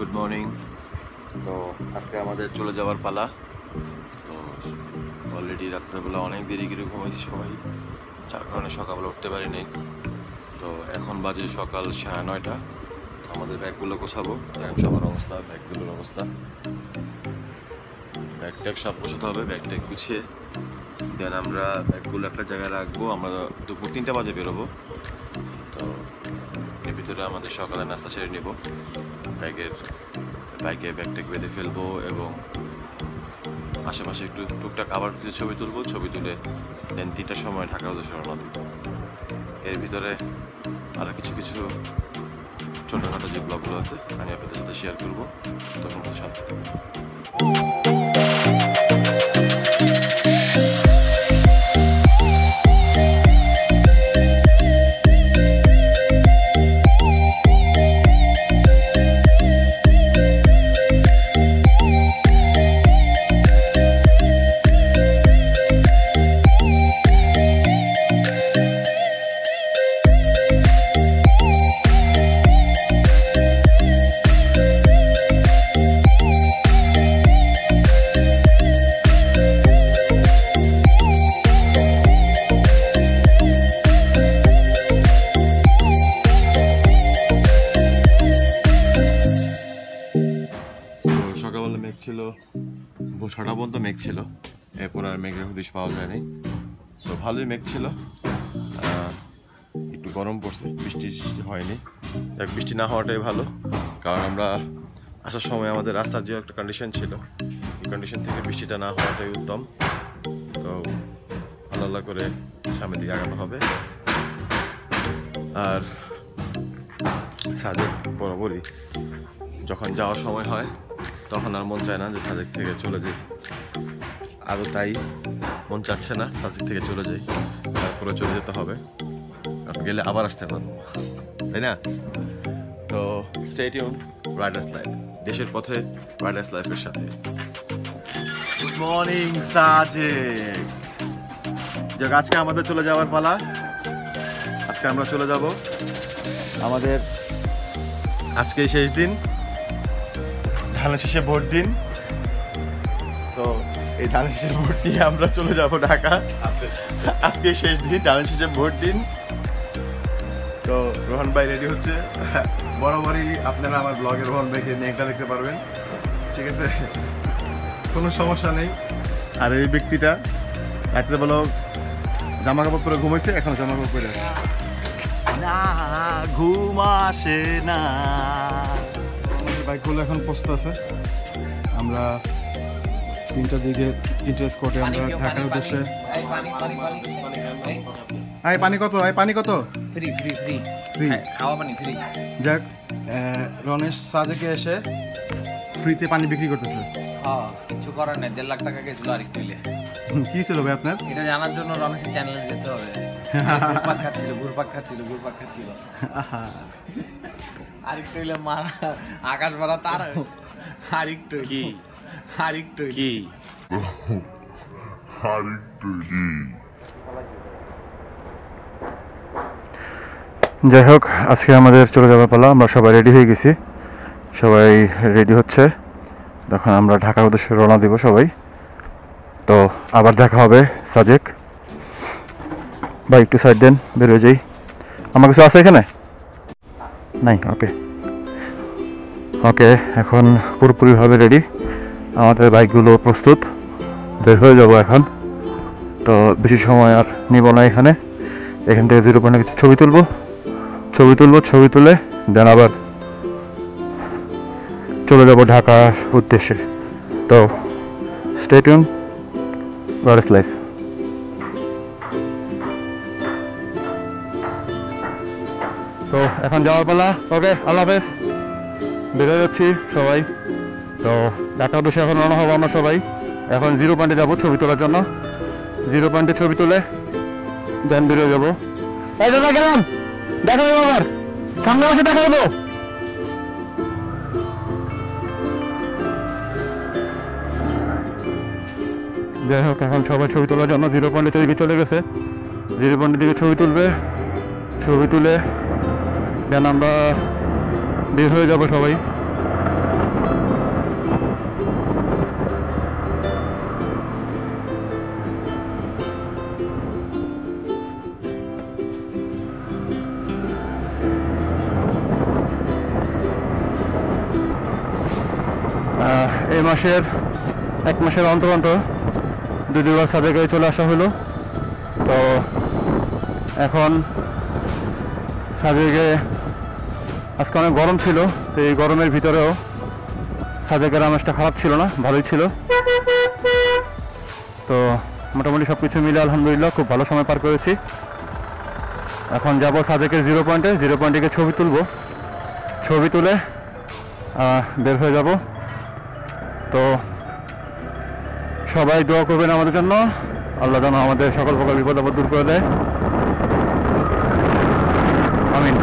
Good morning. তো আজকে আমাদের চলে যাওয়ার পালা। তো অলরেডি রাত্রেবেলা অনেক দেরি করে ঘুমাইছি সবাই, যার কারণে সকালবেলা উঠতে পারিনি। তো এখন বাজে সকাল 9:30। আমাদের ব্যাগগুলো গোছাবো, এখন সবার অবস্থা, ব্যাগগুলোর অবস্থা, ব্যাগ ট্যাগ সব গোছাতে হবে। ব্যাগ ট্যাগ গুছিয়ে দেন আমরা ব্যাগগুলো একটা জায়গায় রাখবো। আমরা দুপুর 3টা বাজে বেরোবো। তো এর ভিতরে আমাদের সকালে নাস্তা সেরে নিব, বাইকে ব্যাগ ট্যাগ বেঁধে ফেলবো এবং আশেপাশে একটু টুকটাক আবার কিছু ছবি তুলবো। ছবি তুলে দেন 3টার সময় ঢাকা উদ্দেশ্যে রওনা দিব। এর ভিতরে আরও কিছু ছোটোখাটো যে ব্লগগুলো আছে আমি আপনাদের সাথে শেয়ার করবো, তখন সাথে থাকবে। সকালবেলা মেঘ ছিল, 6টা পর্যন্ত মেঘ ছিল, এরপর আর মেঘের হদিশ পাওয়া যায়নি। তো ভালোই মেঘ ছিল, একটু গরম পড়ছে, বৃষ্টি হয়নি। বৃষ্টি না হওয়াটাই ভালো, কারণ আমরা আসার সময় আমাদের রাস্তার যে একটা কন্ডিশন ছিল, এই কন্ডিশন থেকে বৃষ্টিটা না হওয়াটাই উত্তম। তো আল্লাহ করে সামনের দিকে আগানো হবে। আর সাজেক বরাবরই যখন যাওয়ার সময় হয় তখন আর মন চায় না যে সাজেক থেকে চলে যাই, আরও তাই মন চাচ্ছে না সাজেক থেকে চলে যাই, তারপরে চলে যেতে হবে, কারণ গেলে আবার আসতে পারবো, তাই না? তো স্টে টিউন, রাইডার্স লাইফ, দেশের পথে রাইডার্স লাইফের সাথে। Good morning Sajek. যাক, আজকে আমাদের চলে যাওয়ার পালা। আজকে আমরা চলে যাব, আমাদের আজকে শেষ দিন, ধানের শেষে ভোট দিন। তো এই ধানের শেষে ভোট নিয়ে আমরা চলে যাব ঢাকা। আজকে শেষ দিন, ধানের শেষে ভোট দিন। তো রোহন ভাই রেডি হচ্ছে। বরাবরই আপনারা আমার ব্লগে রোহন ভাইকে মেঘটা দেখতে পারবেন, ঠিক আছে, কোনো সমস্যা নেই। আর এই ব্যক্তিটা রাত্রে বেলা জামা কাপড় পরে ঘুমাইছে, এখন জামা কাপড় পরে না, ঘুম আসে না। বাইকগুলো এখন পোস্ট আছে। আমরা 3টার দিকে 3টার স্পটে আমরা ঢাকার উদ্দেশ্যে। পানি কত? পানি কত? ফ্রি ফ্রি ফ্রি ফ্রি, খাওয়া পানি ফ্রি। যাক, রনেশ সাজেকে এসে ফ্রিতে পানি বিক্রি করতেছে। হ্যাঁ, কিছু করার নেই। 1.5 লাখ টাকা গেছিল আরেকটু হইলে। কি ছিল ভাই আপনার? এটা জানার জন্য রমেশের চ্যানেলে যেতে হবে। ঘুরপাক খাচ্ছিল। আরেকটু হইলে মারা আকাশ ভরা তার। আরেকটু কি? যাই হোক, আজকে আমাদের চলে যাওয়ার পালা। আমরা সবাই রেডি হয়ে গেছি, সবাই রেডি হচ্ছে। তখন আমরা ঢাকার উদ্দেশ্যে রওনা দিব সবাই। তো আবার দেখা হবে সাজেক ভাই, একটু সাইড দেন, বের হয়ে যাই। আমার কিছু আছে এখানে নাই? ওকে, এখন পুরোপুরিভাবে রেডি, আমাদের বাইকগুলো প্রস্তুত, বের হয়ে যাব এখন। তো বেশি সময় আর নিব না। এখান থেকে 0 পয়েন্টে কিছু ছবি তুলে দেন আবার চলে যাব ঢাকার উদ্দেশ্যে। তো স্টে টিউন, রাইডার্স লাইফ। তো এখন যাওয়ার পালা। ওকে, আল্লাহ হাফেজ, বেরো যাচ্ছি সবাই। তো ঢাকা উদ্দেশ্যে এখন রওনা হবো আমরা সবাই। এখন 0 পয়েন্টে যাবো ছবি তোলার জন্য। 0 পয়েন্টে ছবি তুলে দেন বেরোয় যাবো। এই দাদা গেলাম, দেখা যাবো আবার সামনে বসে দেখা যাবো। যাই হোক, এখন সবাই ছবি তোলার জন্য 0 পয়েন্টে চলে গেছে। 0 পয়েন্টের দিকে ছবি তুলে দেন আমরা বের হয়ে যাবো সবাই। এই মাসের 1 মাসের অন্তর অন্তর 2-2বার সাজেকে চলে আসা হলো। তো এখন সাজেকে আজকে অনেক গরম ছিল, তো এই গরমের ভিতরেও সাজেকের আমেজটা খারাপ ছিল না, ভালোই ছিল। তো মোটামুটি সব কিছু মিলে আলহামদুলিল্লাহ খুব ভালো সময় পার করেছি। এখন যাব সাজেকের 0 পয়েন্টে, 0 পয়েন্ট থেকে ছবি তুলবো, ছবি তুলে বের হয়ে যাব। তো সবাই দোয়া করবেন আমাদের জন্য, আল্লাহ যেন আমাদের সকল প্রকার বিপদ আপদ দূর করে দেয়, আমিন।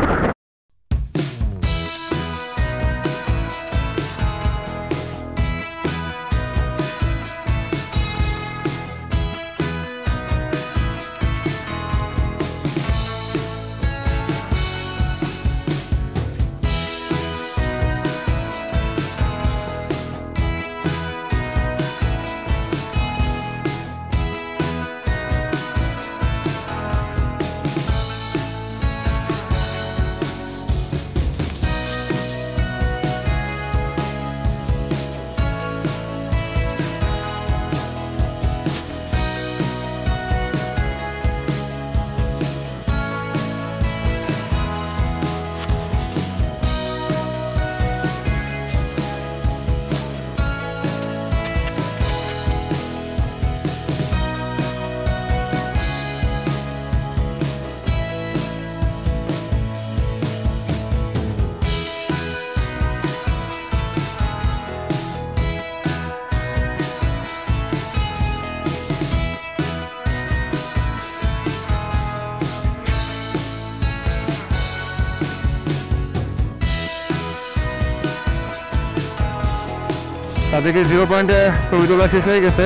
তাদেরকে 0 পয়েন্টে ছবি তোলা শেষ হয়ে গেছে।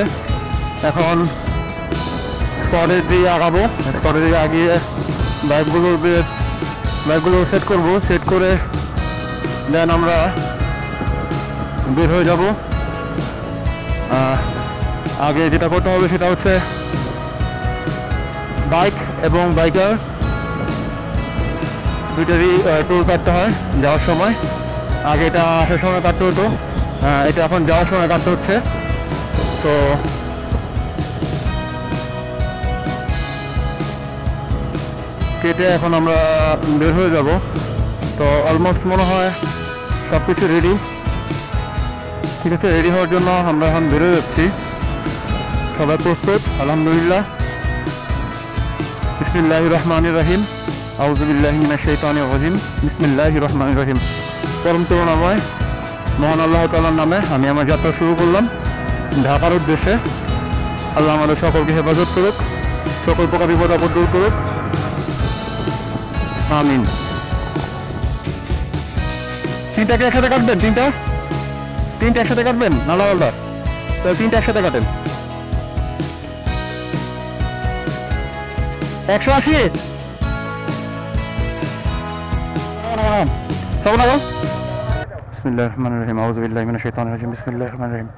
এখন স্পটের দিকে আগাবো, স্পটের দিকে আগিয়ে বাইকগুলো সেট করব, সেট করে দেন আমরা বের হয়ে যাব। আগে যেটা করতে হবে সেটা হচ্ছে বাইক এবং বাইকার দুইটারই টোল কাটতে হয় যাওয়ার সময়। আগে এটা আসার সময় কাটতে হতো, এটা এখন যাওয়ার সময় কাটতে হচ্ছে। তো কেটে এখন আমরা বের হয়ে যাব। তো অলমোস্ট মনে হয় সব কিছু রেডি, ঠিক আছে। রেডি হওয়ার জন্য আমরা এখন বেরোয় যাচ্ছি, সবাই প্রস্তুত আলহামদুলিল্লাহ। বিসমিল্লাহির রহমানির রহিম, আউযু বিল্লাহি মিনাশ শাইতানির রাজিম, বিসমিল্লাহির রহমানির রহিম। পরম করুণাময় মহান আল্লাহ তাআলার নামে আমি আমার যাত্রা শুরু করলাম ঢাকার উদ্দেশ্যে। আল্লাহ আমাদের সকলকে হেফাজত করুক, সকল প্রকার বিপদ আপদ দূর করুক, আমিন। তিনটাকে একসাথে কাটবেন? তিনটা একসাথে কাটবেন? নালা আলাদা, তো তিনটা একসাথে কাটেন। 180 সব না। বিসমিল্লাহির রহমানির রহিম, আউযু বিল্লাহি মিনাশ শাইতানির রাজিম, বিসমিল্লাহির রহমানির রহিম।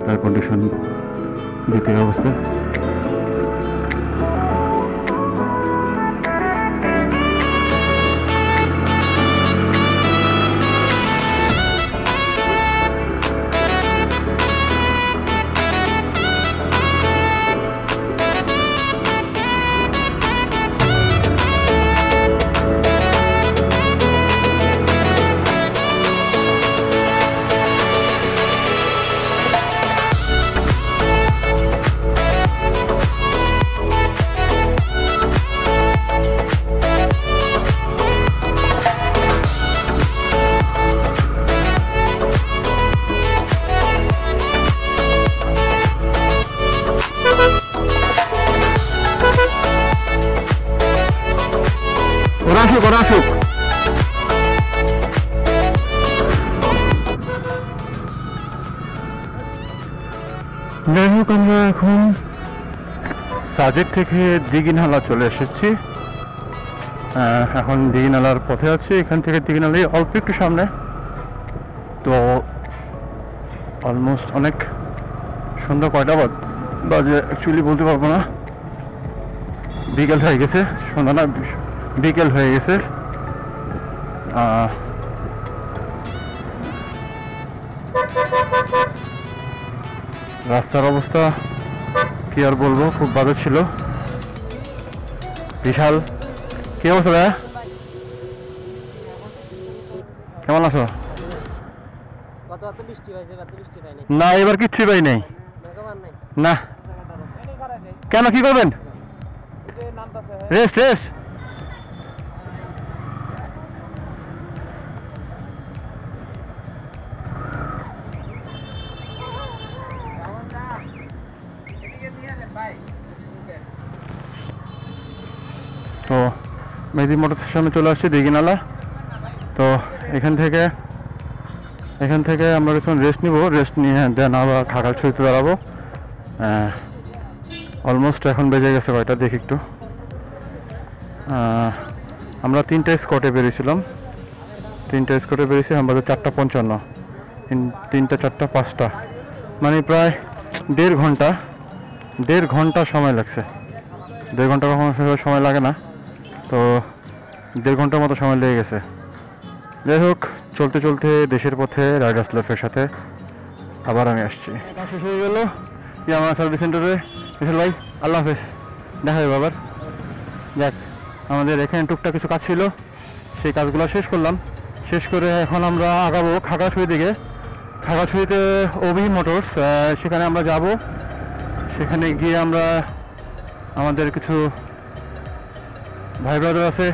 এয়ার কন্ডিশন দ্বিতীয় অবস্থা। আসুক যাই হোক, আমরা এখন সাজেক থেকে দিঘিনালা চলে এসেছি। এখন দিঘিনালার পথে আছি। এখান থেকে দিঘিনালাই অল্প একটু সামনে, তো অলমোস্ট অনেক সন্ধ্যা কয়টা বাজে অ্যাকচুয়ালি বলতে পারবো না, বিকেল হয়ে গেছে, সন্ধ্যা না বিকেল হয়ে গেছে। রাস্তার অবস্থা কি আর বলবো, খুব বাজে ছিল। বিশাল কি অবস্থা ভাইয়া, কেমন আছো? না এবার কিচ্ছুই পাই নাই। না কেন, কি করবেন? Rest rest. তো মেহেদি মোটর স্টেশনে চলে আসছি, দিঘিনালা। তো এখান থেকে আমরা রেস্ট নিব, রেস্ট নিয়ে দেন আবার খাগড়াছড়িতে দাঁড়াবো। অলমোস্ট এখন বেজে গেছে কয়টা দেখি একটু। আমরা 3টা স্কটে বেরিয়েছিলাম, 3টা স্কটে বেরিয়েছি, আমাদের 4:55, 3টা 4টা 5টা, মানে প্রায় 1.5 ঘন্টা সময় লাগছে। 1.5 ঘন্টা কখনো সময় লাগে না, তো 1.5 ঘন্টার মতো সময় লেগে গেছে। যাই হোক, চলতে চলতে দেশের পথে রাইডার্স লাইফের সাথে আবার আমি আসছি। শেষ হয়ে গেল আমার সার্ভিস সেন্টারে। বিশাল ভাই আল্লাহ হাফেজ, দেখা যাবে আবার। যাক, আমাদের এখানে টুকটাক কিছু কাজ ছিল, সেই কাজগুলো শেষ করলাম। শেষ করে এখন আমরা আগাবো খাগড়াছড়ির দিকে। খাগড়াছড়িতে অভি মোটরস, সেখানে আমরা যাব। সেখানে গিয়ে আমরা আমাদের কিছু ভাই ব্রাদার আছে,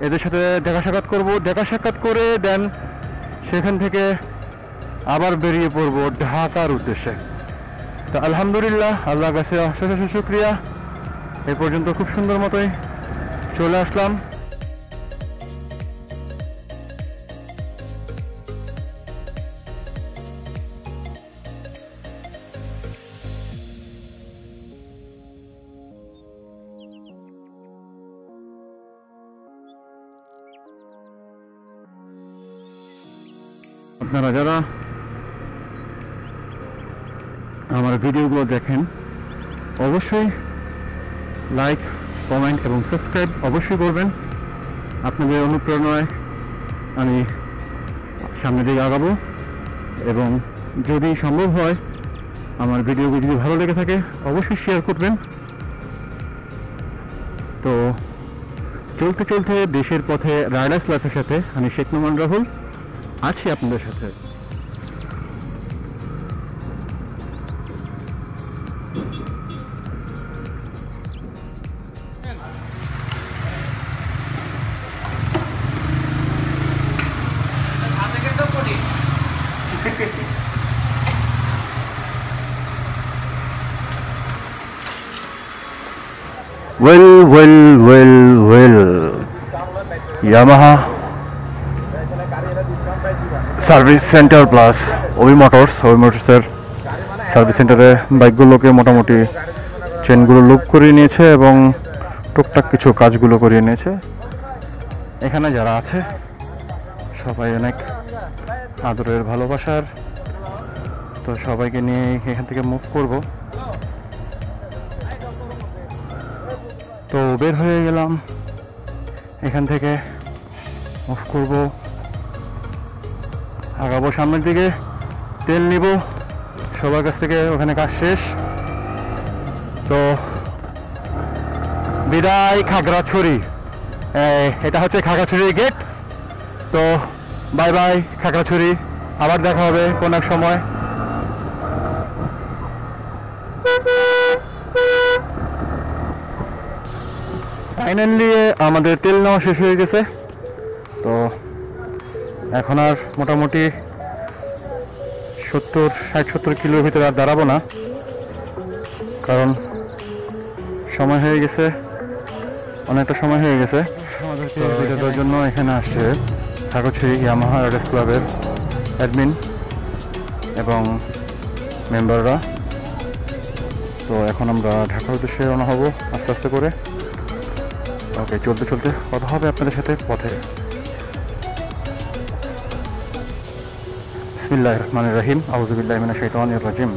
এদের সাথে দেখা সাক্ষাৎ করবো। দেখা সাক্ষাৎ করে দেন সেখান থেকে আবার বেরিয়ে পড়বো ঢাকার উদ্দেশ্যে। তো আলহামদুলিল্লাহ, আল্লাহর কাছে অশেষ শুকরিয়া, এ পর্যন্ত খুব সুন্দর মতোই চলে আসলাম। আপনারা যারা আমার ভিডিওগুলো দেখেন অবশ্যই লাইক, কমেন্ট এবং সাবস্ক্রাইব অবশ্যই করবেন। আপনাদের অনুপ্রেরণায় আমি সামনের দিকে আগাবো, এবং যদি সম্ভব হয় আমার ভিডিওগুলো যদি ভালো লেগে থাকে অবশ্যই শেয়ার করবেন। তো চলতে চলতে দেশের পথে রাইডার্স লাইফের সাথে আমি শেখ নোমান রাহুল আছি আপনাদের সাথে। Well, Yamaha service centre plus Abhi মোটরসের সার্ভিস সেন্টারে বাইকগুলোকে মোটামুটি চেনগুলো লুপ করিয়ে নিয়েছে এবং টুকটাক কিছু কাজগুলো করিয়ে নিয়েছে। এখানে যারা আছে সবাই অনেক আদরের ভালোবাসার তো সবাইকে নিয়ে এখান থেকে মুভ করব। তো বের হয়ে গেলাম এখান থেকে, মুভ করব, আগাবো সামনের দিকে, তেল নিব সবার কাছ থেকে, ওখানে কাজ শেষ। তো বিদায় খাগড়াছড়ি, এটা হচ্ছে খাগড়াছড়ির গেট। তো বাই বাই খাগড়াছড়ি, আবার দেখা হবে কোন এক সময়। ফাইনালি আমাদের তেল নেওয়া শেষ হয়ে গেছে। তো এখন আর মোটামুটি 60-70 কিলোর ভিতরে আর দাঁড়াবো না, কারণ সময় হয়ে গেছে, অনেকটা সময় হয়ে গেছে। আমাদেরকে দেওয়ার জন্য এখানে আসছে খাগড়াছড়ি ইয়ামাহা রাইডার্স ক্লাবের অ্যাডমিন এবং মেম্বাররা। তো এখন আমরা ঢাকার উদ্দেশ্যে রওনা হব আস্তে আস্তে করে। ওকে, চলতে চলতে কথা হবে আপনাদের সাথে পথে। বিসমিল্লাহির রহমানির রহিম, আউযু বিল্লাহি মিনাশ শাইতানির রাজিম।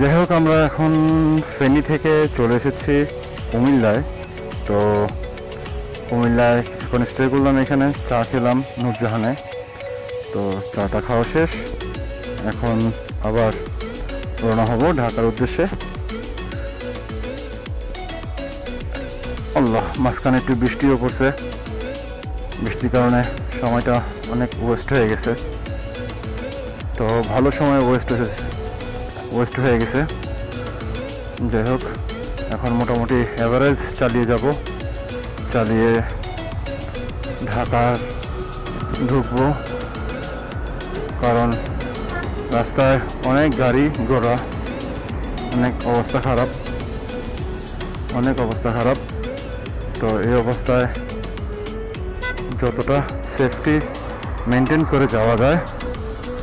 যাই হোক, আমরা এখন ফেনী থেকে চলে এসেছি কুমিল্লায়। তো কুমিল্লায় এখন স্টে করলাম, এখানে চা খেলাম নূরজাহানে। তো চাটা খাওয়া শেষ, এখন আবার রওনা হব ঢাকার উদ্দেশ্যে। আল্লাহ, মাঝখানে একটু বৃষ্টিও পড়ছে, বৃষ্টির কারণে সময়টা অনেক ওয়েস্ট হয়ে গেছে। তো ভালো সময় ওয়েস্ট হয়ে গেছে। যাই হোক, এখন মোটামুটি অ্যাভারেজ চালিয়ে যাব, চালিয়ে ঢাকা ঢুকবো, কারণ রাস্তায় অনেক গাড়ি ঘোড়া, অনেক অবস্থা খারাপ। তো এই অবস্থায় যতটা সেফটি মেনটেন করে যাওয়া যায়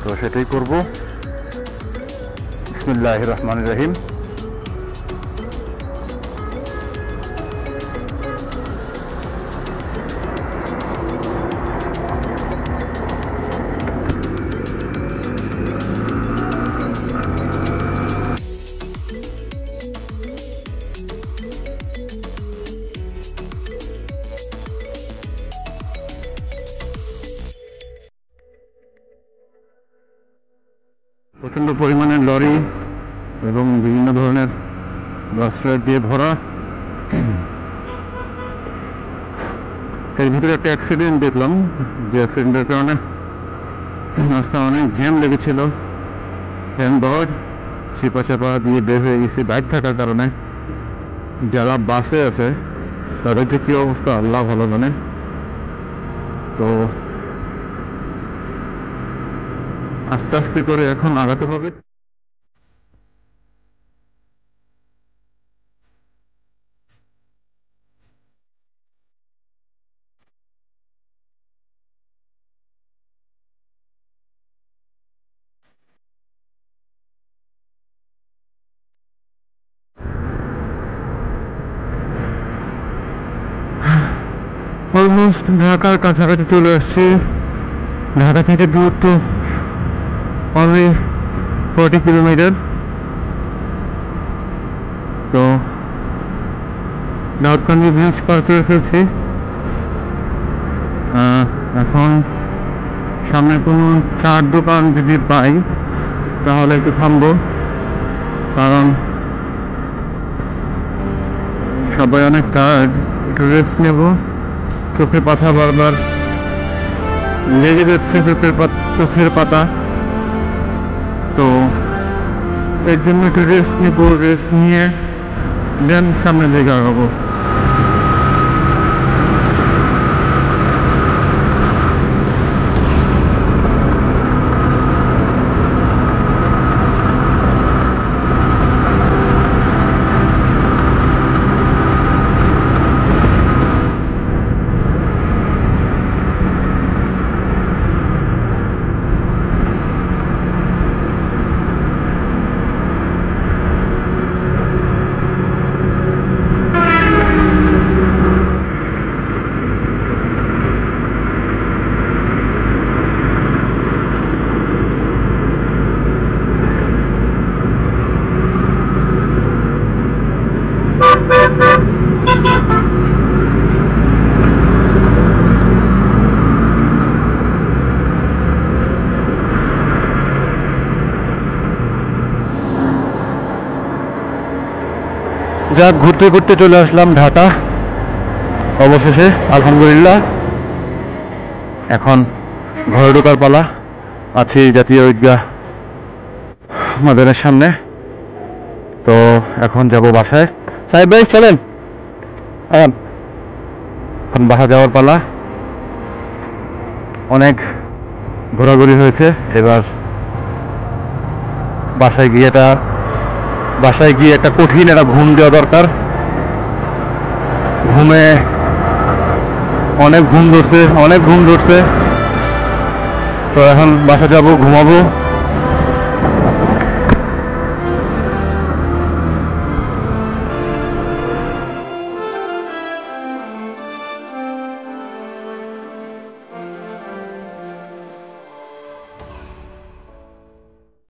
তো সেটাই করব। বিসমিল্লাহির রহমানির রহিম। প্রচণ্ড পরিমাণে লরি এবং বিভিন্ন ধরনের রাস্তা দিয়ে ভরা। এর ভিতরে একটা অ্যাক্সিডেন্ট দেখলাম, যে অ্যাক্সিডেন্টের কারণে রাস্তা অনেক জ্যাম লেগেছিল। হ্যান্ডবার্ড চিপা চাপা দিয়ে বের হয়ে গেছি বাইক থাকার কারণে। যারা বাসে আছে তাদের যে কি অবস্থা আল্লাহ ভালো জানে। তো আস্তে আস্তে করে এখন আগাতে হবে। অলমোস্ট ঢাকার কাছাকাছি চলে আসছি। ঢাকা থেকে দূরত্ব অনলি 40 কিলোমিটার। তো দাউদকান্দি ব্রিজ পার করে ফেলছি। এখন সামনে কোনো চার দোকান যদি পাই তাহলে একটু থামবো, কারণ সবাই অনেক টায়ার্ড, একটু রেস্ট নেব। চোখের পাতা বারবার লেগে যাচ্ছে, চোখের পাতা। তো এর জন্য একটু রেস্ট নেব, রেস্ট নিয়ে দেন সামনের দিকে আগাবো। যাক, ঘুরতে ঘুরতে চলে আসলাম ঢাকা অবশেষে, আলহামদুলিল্লাহ। এখন ঘরে ঢোকার পালা। আছি জাতীয় ঈদগাহ ময়দানের সামনে। তো এখন যাব বাসায়। সাহেব ভাই চলেন, এখন বাসা যাওয়ার পালা। অনেক ঘোরাঘুরি হয়েছে, এবার বাসায় গিয়ে একটা কঠিন একটা ঘুম দেওয়া দরকার। ঘুমে অনেক ঘুম ধরছে। তো এখন বাসা যাব, ঘুমাবো।